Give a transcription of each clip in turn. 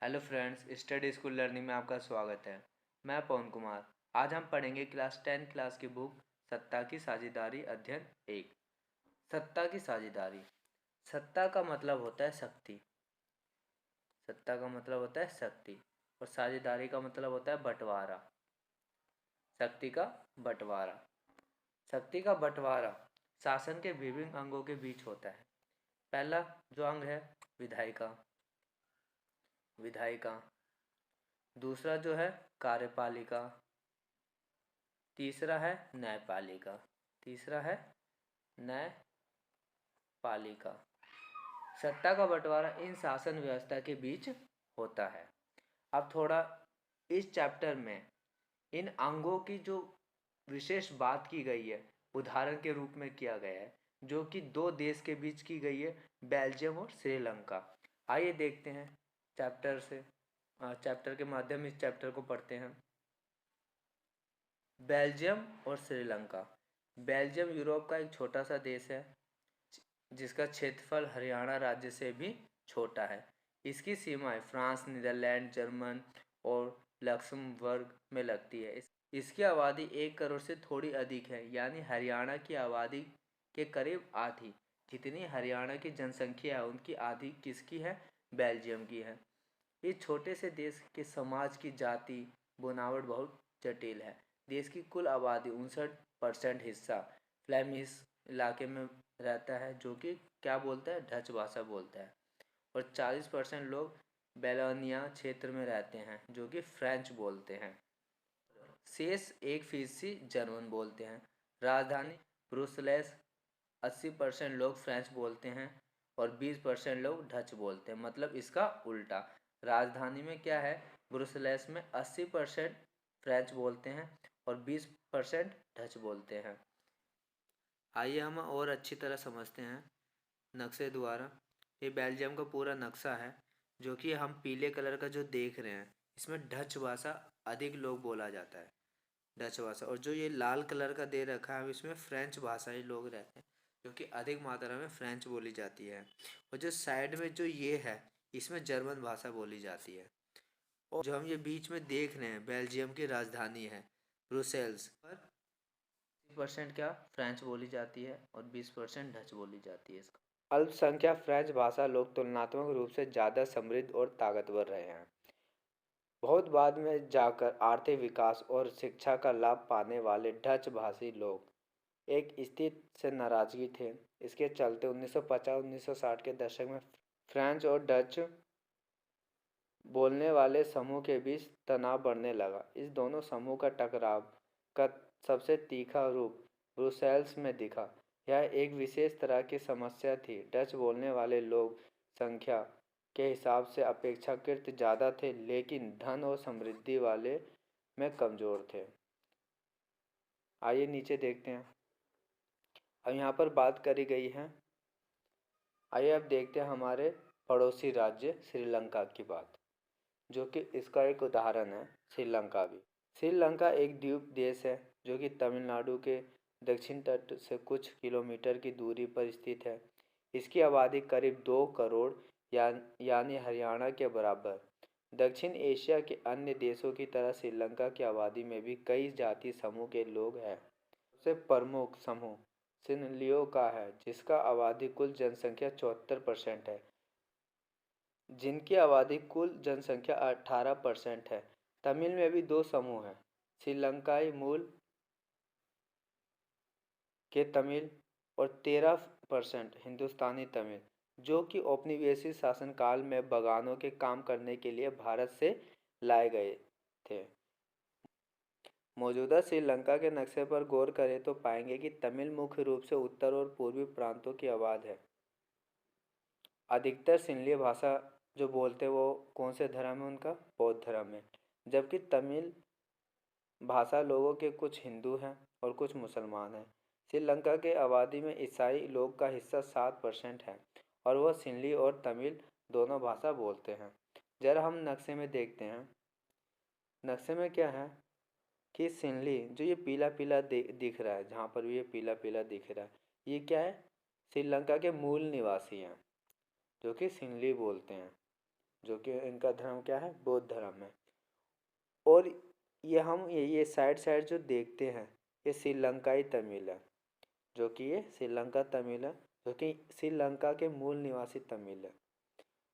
Hello friends, study school learning में आपका स्वागत है। मैं पवन कुमार। आज हम पढ़ेंगे क्लास 10 क्लास की बुक सत्ता की साझेदारी अध्ययन 1। सत्ता की साझेदारी। सत्ता का मतलब होता है शक्ति। सत्ता का मतलब होता है शक्ति और साझेदारी का मतलब होता है बंटवारा। शक्ति का बंटवारा। शक्ति का बंटवारा शासन के विभिन्न अंगों के बीच होता है। पहला जो अंग है विधायिका। विधायिका। दूसरा जो है कार्यपालिका। तीसरा है न्यायपालिका। तीसरा है न्यायपालिका। सत्ता का बंटवारा इन शासन व्यवस्था के बीच होता है। अब थोड़ा इस चैप्टर में इन अंगों की जो विशेष बात की गई है उदाहरण के रूप में किया गया है, जो कि दो देश के बीच की गई है, बेल्जियम और श्रीलंका। आइए देखते हैं चैप्टर के माध्यम इस चैप्टर को पढ़ते हैं। बेल्जियम और श्रीलंका। बेल्जियम यूरोप का एक छोटा सा देश है जिसका क्षेत्रफल हरियाणा राज्य से भी छोटा है। इसकी सीमाएं फ्रांस, नीदरलैंड, जर्मन और लक्समबर्ग में लगती है। इसकी आबादी 1 करोड़ से थोड़ी अधिक है, यानी हरियाणा की आबादी के करीब आधी। जितनी हरियाणा की जनसंख्या है उनकी आधी किसकी है? बेल्जियम की है। इस छोटे से देश के समाज की जाति बनावट बहुत जटिल है। देश की कुल आबादी 59% हिस्सा फ्लेमिश इलाके में रहता है, जो कि क्या बोलता है? डच भाषा बोलता है। और 40% लोग बेलोनिया क्षेत्र में रहते हैं, जो कि फ्रेंच बोलते हैं। शेष 1% जर्मन बोलते हैं। राजधानी ब्रुसेल्स। 80% लोग फ्रेंच बोलते हैं और 20% लोग डच बोलते हैं। मतलब इसका उल्टा। राजधानी में क्या है? ब्रुसेल्स में 80% फ्रेंच बोलते हैं और 20% डच बोलते हैं। आइए हम और अच्छी तरह समझते हैं नक्शे द्वारा। ये बेल्जियम का पूरा नक्शा है, जो कि हम पीले कलर का जो देख रहे हैं, इसमें डच भाषा अधिक लोग बोला जाता है। डच भाषा। और जो ये लाल कलर का दे रखा है इसमें फ्रेंच भाषाई लोग रहते हैं, जो कि अधिक मात्रा में फ्रेंच बोली जाती है। और जो साइड में जो ये है इसमें जर्मन भाषा बोली जाती है। और जो हम ये बीच में देख रहे हैं बेल्जियम की राजधानी है ब्रुसेल्स। पर 20% क्या फ्रेंच बोली जाती है और 20% डच बोली जाती है। इसका अल्पसंख्यक फ्रेंच भाषा लोग तुलनात्मक रूप से ज़्यादा समृद्ध और ताकतवर रहे हैं। बहुत बाद में जाकर आर्थिक विकास और शिक्षा का लाभ पाने वाले डच भाषी लोग एक स्थिति से नाराजगी थे। इसके चलते 1950-1960 के दशक में फ्रेंच और डच बोलने वाले समूह के बीच तनाव बढ़ने लगा। इस दोनों समूह का टकराव का सबसे तीखा रूप ब्रुसेल्स में दिखा। यह एक विशेष तरह की समस्या थी। डच बोलने वाले लोग संख्या के हिसाब से अपेक्षाकृत ज़्यादा थे, लेकिन धन और समृद्धि वाले में कमज़ोर थे। आइए नीचे देखते हैं। अब यहाँ पर बात करी गई है। आइए अब देखते हैं हमारे पड़ोसी राज्य श्रीलंका की बात, जो कि इसका एक उदाहरण है। श्रीलंका भी। श्रीलंका एक द्वीप देश है जो कि तमिलनाडु के दक्षिण तट से कुछ किलोमीटर की दूरी पर स्थित है। इसकी आबादी करीब 2 करोड़ यानी हरियाणा के बराबर। दक्षिण एशिया के अन्य देशों की तरह श्रीलंका की आबादी में भी कई जाति समूह के लोग हैं। सबसे प्रमुख समूह सिंहलियों का है, जिसका आबादी कुल जनसंख्या 74% है, जिनकी आबादी कुल जनसंख्या 18% है। तमिल में भी 2 समूह हैं, श्रीलंकाई मूल के तमिल और 13% हिंदुस्तानी तमिल, जो कि औपनिवेशिक शासनकाल में बगानों के काम करने के लिए भारत से लाए गए थे। मौजूदा श्रीलंका के नक्शे पर गौर करें तो पाएंगे कि तमिल मुख्य रूप से उत्तर और पूर्वी प्रांतों की आबाद है। अधिकतर सिंहली भाषा जो बोलते हैं वो कौन से धर्म है? उनका बौद्ध धर्म है। जबकि तमिल भाषा लोगों के कुछ हिंदू हैं और कुछ मुसलमान हैं। श्रीलंका के आबादी में ईसाई लोग का हिस्सा 7% है और वह सिंहली और तमिल दोनों भाषा बोलते हैं। जरा हम नक्शे में देखते हैं। नक्शे में क्या है कि सिंहली जो ये पीला पीला दिख रहा है, जहाँ पर भी ये पीला पीला दिख रहा है, ये क्या है? श्रीलंका के मूल निवासी हैं जो कि सिंहली बोलते हैं, जो कि इनका धर्म क्या है, बौद्ध धर्म है। और ये साइड साइड जो देखते हैं ये श्रीलंकाई तमिल है, जो कि ये श्रीलंका तमिल है, जो कि श्रीलंका के मूल निवासी तमिल है।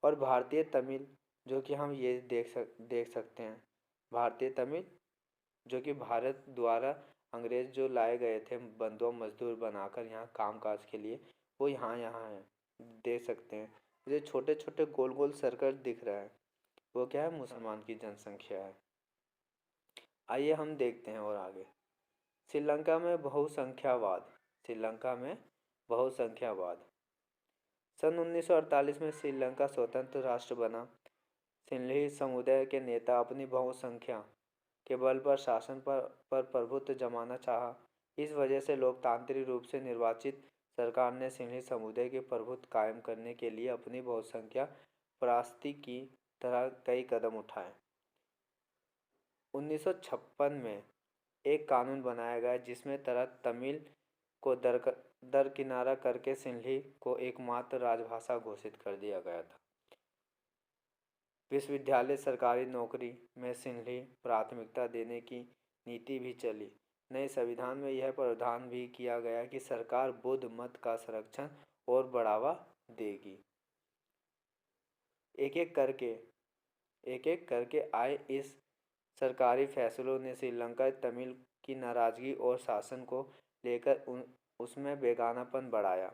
और भारतीय तमिल जो कि हम ये देख सकते हैं, भारतीय तमिल जो कि भारत द्वारा अंग्रेज जो लाए गए थे बंधुआ मजदूर बनाकर यहाँ कामकाज के लिए, वो यहाँ यहाँ है, देख सकते हैं। ये छोटे छोटे गोल गोल सर्कल दिख रहा है, वो क्या है, मुसलमान की जनसंख्या है। आइए हम देखते हैं और आगे। श्रीलंका में बहुसंख्यावाद, श्रीलंका में बहुसंख्यावाद। सन 1948 में श्रीलंका स्वतंत्र राष्ट्र बना। सिंहली समुदाय के नेता अपनी बहुसंख्या के बल पर शासन पर प्रभुत्व जमाना चाहा। इस वजह से लोकतांत्रिक रूप से निर्वाचित सरकार ने सिंहली समुदाय के प्रभुत्व कायम करने के लिए अपनी बहुसंख्या परास्ती की तरह कई कदम उठाए। 1956 में एक कानून बनाया गया जिसमें तहत तमिल को दरकिनारा करके सिंहली को एकमात्र राजभाषा घोषित कर दिया गया था। विश्वविद्यालय सरकारी नौकरी में सिंहली प्राथमिकता देने की नीति भी चली। नए संविधान में यह प्रावधान भी किया गया कि सरकार बौद्ध मत का संरक्षण और बढ़ावा देगी। एक एक करके आए इस सरकारी फैसलों ने श्रीलंका तमिल की नाराजगी और शासन को लेकर उसमें बेगानापन बढ़ाया।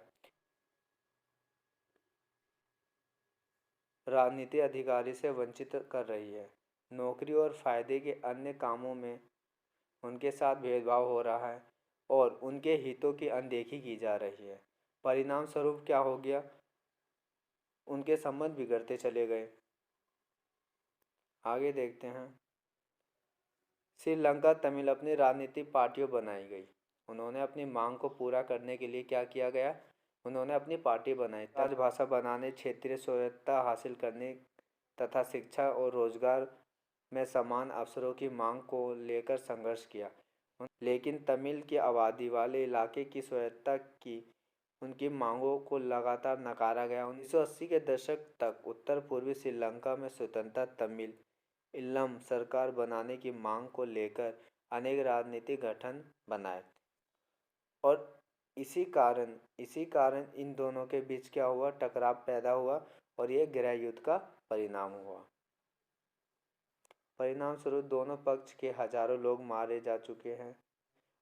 राजनीति अधिकारी से वंचित कर रही है। नौकरी और फायदे के अन्य कामों में उनके साथ भेदभाव हो रहा है और उनके हितों की अनदेखी की जा रही है। परिणाम स्वरूप क्या हो गया, उनके संबंध बिगड़ते चले गए। आगे देखते हैं। श्रीलंका तमिल अपनी राजनीतिक पार्टियों बनाई गई। उन्होंने अपनी मांग को पूरा करने के लिए क्या किया गया, उन्होंने अपनी पार्टी बनाई, राजभाषा बनाने, क्षेत्रीय स्वायत्तता हासिल करने तथा शिक्षा और रोजगार में समान अवसरों की मांग को लेकर संघर्ष किया। लेकिन तमिल की आबादी वाले इलाके की स्वायत्तता की उनकी मांगों को लगातार नकारा गया। 1980 के दशक तक उत्तर पूर्वी श्रीलंका में स्वतंत्र तमिल इल्लम सरकार बनाने की मांग को लेकर अनेक राजनीतिक गठन बनाए और इसी कारण इन दोनों के बीच क्या हुआ, टकराव पैदा हुआ और ये गृह युद्ध का परिणाम हुआ। परिणाम स्वरूप दोनों पक्ष के हजारों लोग मारे जा चुके हैं।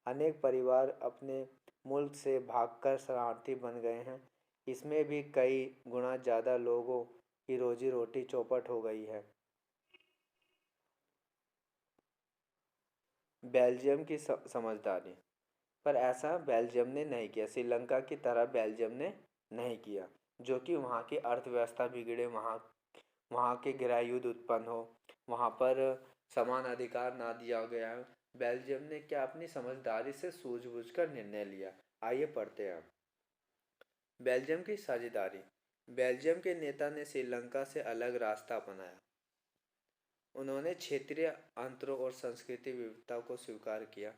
अनेक परिवार अपने मुल्क से भागकर शरणार्थी बन गए हैं। इसमें भी कई गुना ज़्यादा लोगों की रोजी रोटी चौपट हो गई है। बेल्जियम की समझदारी, पर ऐसा बेल्जियम ने नहीं किया, श्रीलंका की तरह बेल्जियम ने नहीं किया, जो कि वहाँ की अर्थव्यवस्था बिगड़े, वहाँ के गृह युद्ध उत्पन्न हो, वहाँ पर समान अधिकार ना दिया गया है। बेल्जियम ने क्या अपनी समझदारी से सूझबूझकर निर्णय लिया। आइए पढ़ते हैं। बेल्जियम की साझेदारी। बेल्जियम के नेता ने श्रीलंका से अलग रास्ता अपनाया। उन्होंने क्षेत्रीय अंतरों और सांस्कृतिक विविधता को स्वीकार किया।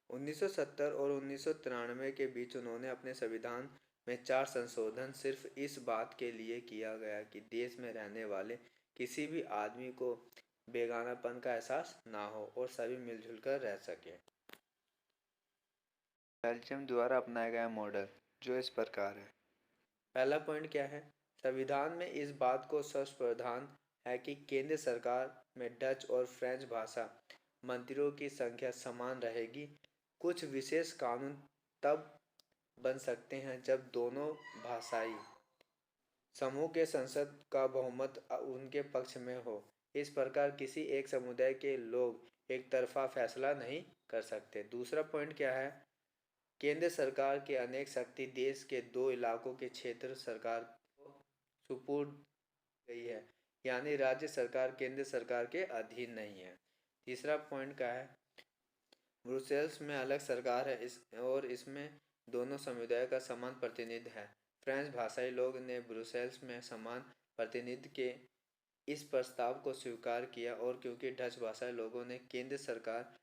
1970 और 1993 के बीच उन्होंने अपने संविधान में 4 संशोधन सिर्फ इस बात के लिए किया गया कि देश में रहने वाले किसी भी आदमी को बेगानापन का एहसास ना हो और सभी मिलजुल कर रह सकें। बेल्जियम द्वारा अपनाया गया मॉडल जो इस प्रकार है। पहला पॉइंट क्या है, संविधान में इस बात को स्पष्ट प्रावधान है कि केंद्र सरकार में डच और फ्रेंच भाषा मंत्रियों की संख्या समान रहेगी। कुछ विशेष कानून तब बन सकते हैं जब दोनों भाषाई समूह के संसद का बहुमत उनके पक्ष में हो। इस प्रकार किसी एक समुदाय के लोग एक तरफा फैसला नहीं कर सकते। दूसरा पॉइंट क्या है, केंद्र सरकार की अनेक शक्ति देश के 2 इलाकों के क्षेत्र सरकार को सुपुर्द गई है, यानी राज्य सरकार केंद्र सरकार के अधीन नहीं है। तीसरा पॉइंट क्या है, ब्रुसेल्स में अलग सरकार है और इसमें दोनों समुदाय का समान प्रतिनिधित्व है। फ्रेंच भाषाई लोग ने ब्रुसेल्स में समान प्रतिनिधित्व के इस प्रस्ताव को स्वीकार किया और क्योंकि डच भाषाई लोगों ने केंद्र सरकार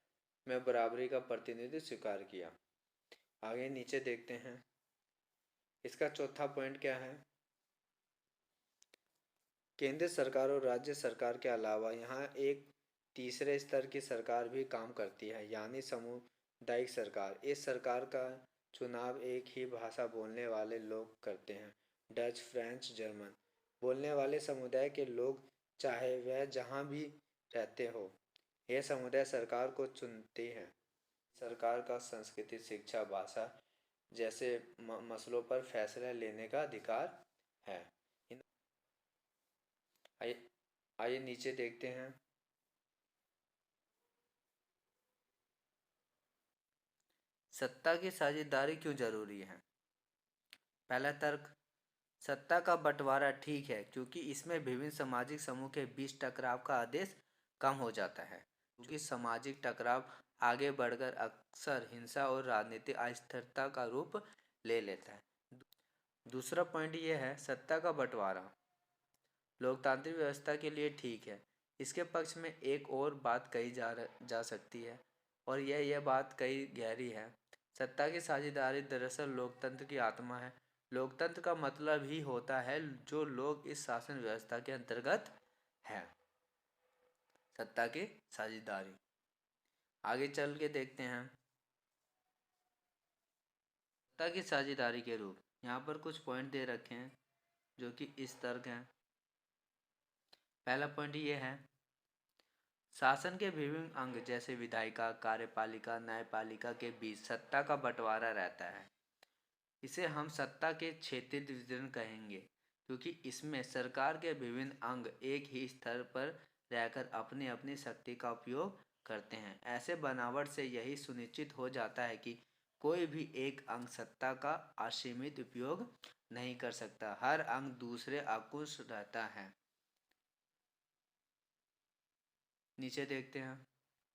में बराबरी का प्रतिनिधित्व स्वीकार किया। आगे नीचे देखते हैं। इसका चौथा पॉइंट क्या है, केंद्र सरकार और राज्य सरकार के अलावा यहाँ एक तीसरे स्तर की सरकार भी काम करती है, यानी सामुदायिक सरकार। इस सरकार का चुनाव एक ही भाषा बोलने वाले लोग करते हैं, डच, फ्रेंच, जर्मन बोलने वाले समुदाय के लोग, चाहे वह जहाँ भी रहते हो। यह समुदाय सरकार को चुनती है। सरकार का संस्कृति, शिक्षा, भाषा जैसे मसलों पर फैसला लेने का अधिकार है। आइए आइए नीचे देखते हैं। सत्ता की साझेदारी क्यों जरूरी है? पहला तर्क, सत्ता का बंटवारा ठीक है क्योंकि इसमें विभिन्न सामाजिक समूह के बीच टकराव का आदेश कम हो जाता है, क्योंकि सामाजिक टकराव आगे बढ़कर अक्सर हिंसा और राजनीतिक अस्थिरता का रूप ले लेता है। दूसरा पॉइंट यह है, सत्ता का बंटवारा लोकतांत्रिक व्यवस्था के लिए ठीक है। इसके पक्ष में एक और बात कही जा सकती है, और यह बात कई गहरी है। सत्ता की साझेदारी दरअसल लोकतंत्र की आत्मा है। लोकतंत्र का मतलब ही होता है जो लोग इस शासन व्यवस्था के अंतर्गत हैं। सत्ता की साझेदारी आगे चल के देखते हैं। सत्ता की साझेदारी के रूप, यहाँ पर कुछ पॉइंट दे रखे हैं जो कि इस तर्क हैं। पहला पॉइंट ये है, शासन के विभिन्न अंग जैसे विधायिका, कार्यपालिका, न्यायपालिका के बीच सत्ता का बंटवारा रहता है। इसे हम सत्ता के क्षेत्रीय वितरण कहेंगे, क्योंकि इसमें सरकार के विभिन्न अंग एक ही स्तर पर रहकर अपनी अपनी शक्ति का उपयोग करते हैं। ऐसे बनावट से यही सुनिश्चित हो जाता है कि कोई भी एक अंग सत्ता का असीमित उपयोग नहीं कर सकता। हर अंग दूसरे अंकुश रहता है। नीचे देखते हैं।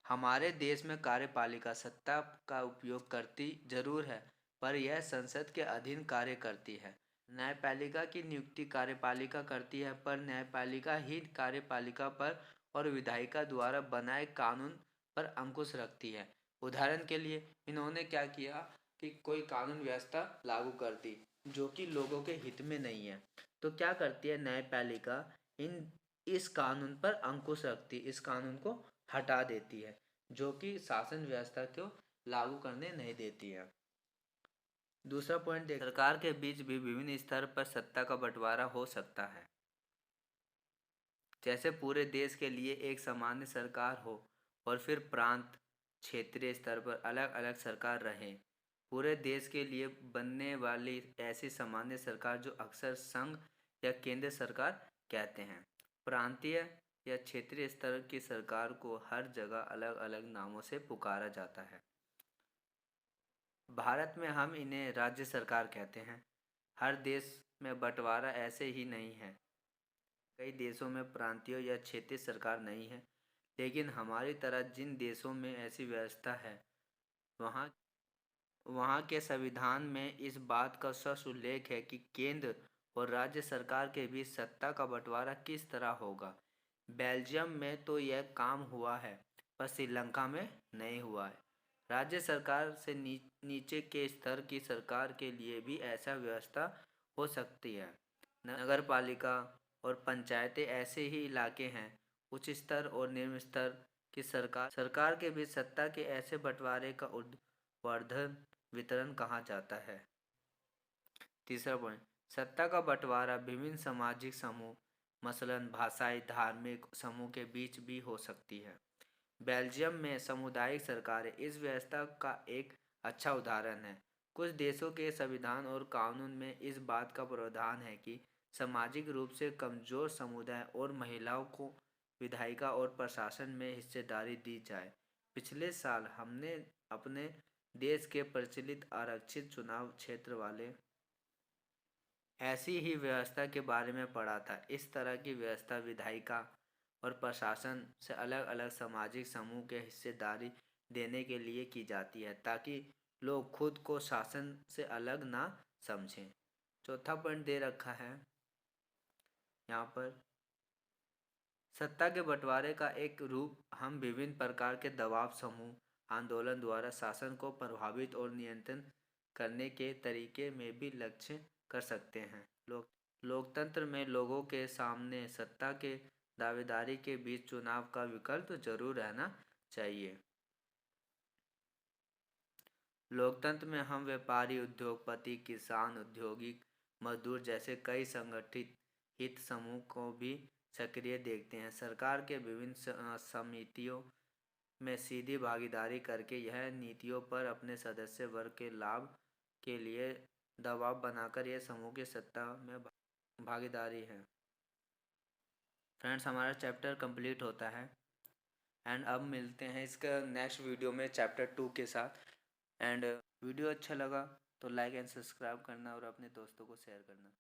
हमारे देश में कार्यपालिका सत्ता का उपयोग करती जरूर है, पर यह संसद के अधीन कार्य करती है। न्यायपालिका की नियुक्ति कार्यपालिका करती है, पर न्यायपालिका ही कार्यपालिका पर और विधायिका द्वारा बनाए कानून पर अंकुश रखती है। उदाहरण के लिए इन्होंने क्या किया कि कोई कानून व्यवस्था लागू कर दी जो कि लोगों के हित में नहीं है, तो क्या करती है न्यायपालिका, इस कानून पर अंकुश रखती, इस कानून को हटा देती है जो कि शासन व्यवस्था को लागू करने नहीं देती है। दूसरा पॉइंट देख, सरकार के बीच भी विभिन्न स्तर पर सत्ता का बंटवारा हो सकता है। जैसे पूरे देश के लिए एक सामान्य सरकार हो और फिर प्रांत, क्षेत्रीय स्तर पर अलग अलग सरकार रहे। पूरे देश के लिए बनने वाली ऐसी सामान्य सरकार जो अक्सर संघ या केंद्र सरकार कहते हैं। प्रांतीय या क्षेत्रीय स्तर की सरकार को हर जगह अलग अलग नामों से पुकारा जाता है। भारत में हम इन्हें राज्य सरकार कहते हैं। हर देश में बंटवारा ऐसे ही नहीं है। कई देशों में प्रांतीय या क्षेत्रीय सरकार नहीं है, लेकिन हमारी तरह जिन देशों में ऐसी व्यवस्था है, वहाँ वहाँ के संविधान में इस बात का स्पष्ट उल्लेख है कि केंद्र और राज्य सरकार के बीच सत्ता का बंटवारा किस तरह होगा। बेल्जियम में तो यह काम हुआ है, पर श्रीलंका में नहीं हुआ है। राज्य सरकार से नीचे के स्तर की सरकार के लिए भी ऐसा व्यवस्था हो सकती है। नगर पालिका और पंचायतें ऐसे ही इलाके हैं। उच्च स्तर और निम्न स्तर की सरकार के बीच सत्ता के ऐसे बंटवारे का ऊर्ध्वाधर वितरण कहा जाता है। तीसरा पॉइंट, सत्ता का बंटवारा विभिन्न सामाजिक समूह, मसलन भाषाई, धार्मिक समूह के बीच भी हो सकती है। बेल्जियम में सामुदायिक सरकारें इस व्यवस्था का एक अच्छा उदाहरण है। कुछ देशों के संविधान और कानून में इस बात का प्रावधान है कि सामाजिक रूप से कमजोर समुदाय और महिलाओं को विधायिका और प्रशासन में हिस्सेदारी दी जाए। पिछले साल हमने अपने देश के प्रचलित आरक्षित चुनाव क्षेत्र वाले ऐसी ही व्यवस्था के बारे में पढ़ा था। इस तरह की व्यवस्था विधायिका और प्रशासन से अलग अलग सामाजिक समूह के हिस्सेदारी देने के लिए की जाती है, ताकि लोग खुद को शासन से अलग ना समझें। चौथा पॉइंट दे रखा है यहाँ पर, सत्ता के बंटवारे का एक रूप हम विभिन्न प्रकार के दबाव समूह आंदोलन द्वारा शासन को प्रभावित और नियंत्रण करने के तरीके में भी लक्ष्य कर सकते हैं। लोग लोकतंत्र में लोगों के सामने सत्ता के दावेदारी के बीच चुनाव का विकल्प जरूर रहना चाहिए। लोकतंत्र में हम व्यापारी, उद्योगपति, किसान, औद्योगिक मजदूर जैसे कई संगठित हित समूह को भी सक्रिय देखते हैं। सरकार के विभिन्न समितियों में सीधी भागीदारी करके यह नीतियों पर अपने सदस्य वर्ग के लाभ के लिए दबाव बनाकर यह समूह की सत्ता में भागीदारी है। फ्रेंड्स, हमारा चैप्टर कंप्लीट होता है एंड अब मिलते हैं इसका नेक्स्ट वीडियो में चैप्टर 2 के साथ। एंड वीडियो अच्छा लगा तो लाइक एंड सब्सक्राइब करना और अपने दोस्तों को शेयर करना।